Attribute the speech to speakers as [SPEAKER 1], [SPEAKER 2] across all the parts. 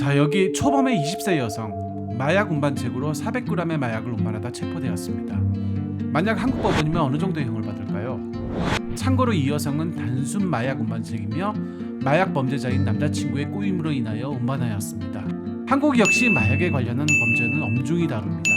[SPEAKER 1] 자, 여기 초범의 20세 여성 마약 운반책으로 400g의 마약을 운반하다 체포되었습니다. 만약 한국 법원이면 어느 정도의 형을 받을까요? 참고로 이 여성은 단순 마약 운반책이며 마약 범죄자인 남자친구의 꼬임으로 인하여 운반하였습니다. 한국 역시 마약에 관련한 범죄는 엄중히 다룹니다.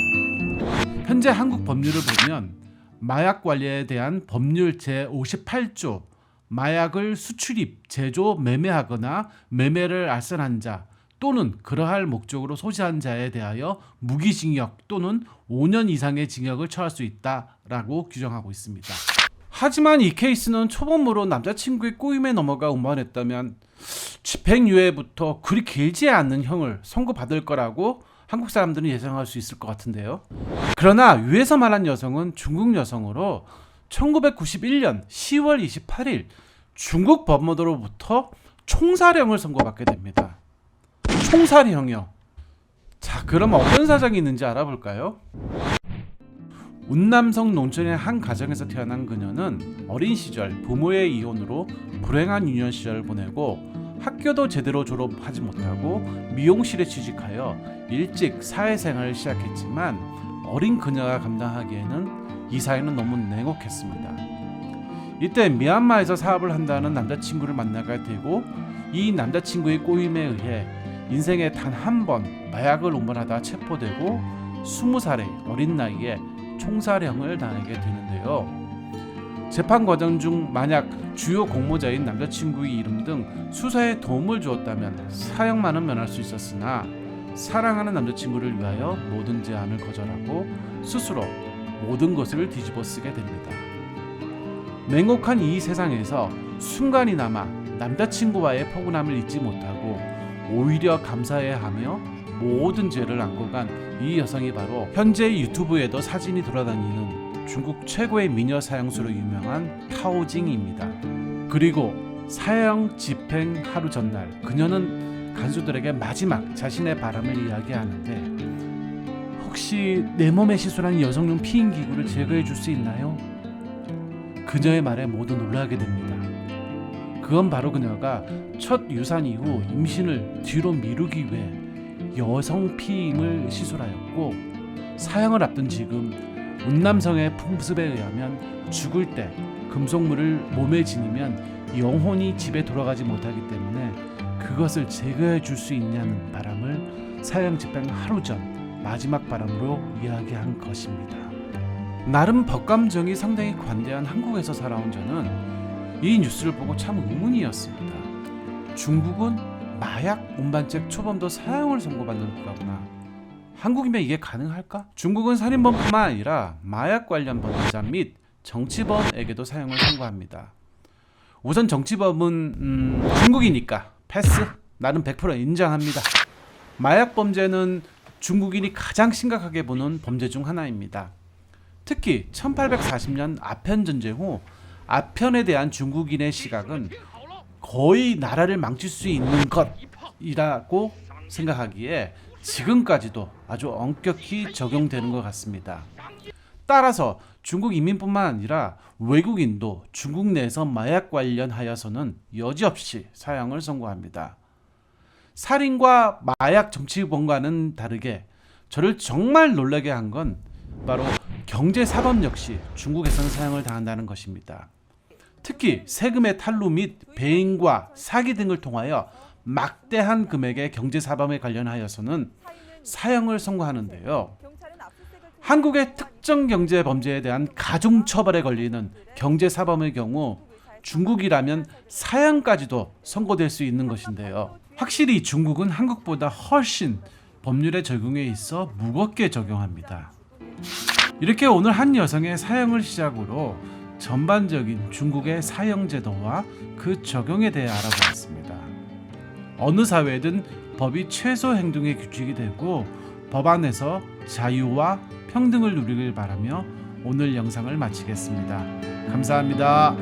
[SPEAKER 1] 현재 한국 법률을 보면 마약 관리에 대한 법률 제58조 마약을 수출입, 제조, 매매하거나 매매를 알선한 자 또는 그러할 목적으로 소지한 자에 대하여 무기징역 또는 5년 이상의 징역을 처할 수 있다라고 규정하고 있습니다. 하지만 이 케이스는 초범으로 남자친구의 꼬임에 넘어가 운반했다면 집행유예부터 그리 길지 않은 형을 선고받을 거라고 한국 사람들은 예상할 수 있을 것 같은데요. 그러나 위에서 말한 여성은 중국 여성으로 1991년 10월 28일 중국 법원으로부터 총살형을 선고받게 됩니다. 총살형이요. 자, 그럼 어떤 사정이 있는지 알아볼까요? 운남성 농촌의 한 가정에서 태어난 그녀는 어린 시절 부모의 이혼으로 불행한 유년 시절을 보내고 학교도 제대로 졸업하지 못하고 미용실에 취직하여 일찍 사회생활을 시작했지만 어린 그녀가 감당하기에는 이 사회는 너무 냉혹했습니다. 이때 미얀마에서 사업을 한다는 남자친구를 만나게 되고 이 남자친구의 꼬임에 의해 인생에 단 한 번 마약을 운반하다 체포되고 20살의 어린 나이에 총살형을 당하게 되는데요. 재판 과정 중 만약 주요 공모자인 남자친구의 이름 등 수사에 도움을 주었다면 사형만은 면할 수 있었으나 사랑하는 남자친구를 위하여 모든 제안을 거절하고 스스로 모든 것을 뒤집어 쓰게 됩니다. 냉혹한 이 세상에서 순간이나마 남자친구와의 포근함을 잊지 못하고 오히려 감사해야 하며 모든 죄를 안고 간 이 여성이 바로 현재 유튜브에도 사진이 돌아다니는 중국 최고의 미녀 사형수로 유명한 타오징입니다. 그리고 사형 집행 하루 전날 그녀는 간수들에게 마지막 자신의 바람을 이야기하는데 혹시 내 몸에 시술한 여성용 피임 기구를 제거해 줄 수 있나요? 그녀의 말에 모두 놀라게 됩니다. 그건 바로 그녀가 첫 유산 이후 임신을 뒤로 미루기 위해 여성 피임을 시술하였고 사형을 앞둔 지금 운남성의 풍습에 의하면 죽을 때 금속물을 몸에 지니면 영혼이 집에 돌아가지 못하기 때문에 그것을 제거해 줄 수 있냐는 바람을 사형 집행 하루 전 마지막 바람으로 이야기한 것입니다. 나름 법감정이 상당히 관대한 한국에서 살아온 저는 이 뉴스를 보고 참 의문이었습니다. 중국은 마약 운반책 초범도 사형을 선고받는 국가구나. 한국이면 이게 가능할까? 중국은 살인범뿐만 아니라 마약 관련 범죄자 및 정치범에게도 사형을 선고합니다. 우선 정치범은 중국이니까 패스. 나는 100% 인정합니다. 마약 범죄는 중국인이 가장 심각하게 보는 범죄 중 하나입니다. 특히 1840년 아편 전쟁 후 아편에 대한 중국인의 시각은 거의 나라를 망칠 수 있는 것이라고 생각하기에 지금까지도 아주 엄격히 적용되는 것 같습니다. 따라서 중국 인민뿐만 아니라 외국인도 중국 내에서 마약 관련하여서는 여지없이 사형을 선고합니다. 살인과 마약 정치범과는 다르게 저를 정말 놀라게 한 건 바로 경제사범 역시 중국에서는 사형을 당한다는 것입니다. 특히 세금의 탈루 및 배임과 사기 등을 통하여 막대한 금액의 경제사범에 관련하여서는 사형을 선고하는데요. 한국의 특정 경제범죄에 대한 가중처벌에 걸리는 경제사범의 경우 중국이라면 사형까지도 선고될 수 있는 것인데요. 확실히 중국은 한국보다 훨씬 법률의 적용에 있어 무겁게 적용합니다. 이렇게 오늘 한 여성의 사형을 시작으로 전반적인 중국의 사형제도와 그 적용에 대해 알아보았습니다. 어느 사회든 법이 최소 행동의 규칙이 되고 법안에서 자유와 평등을 누리길 바라며 오늘 영상을 마치겠습니다. 감사합니다.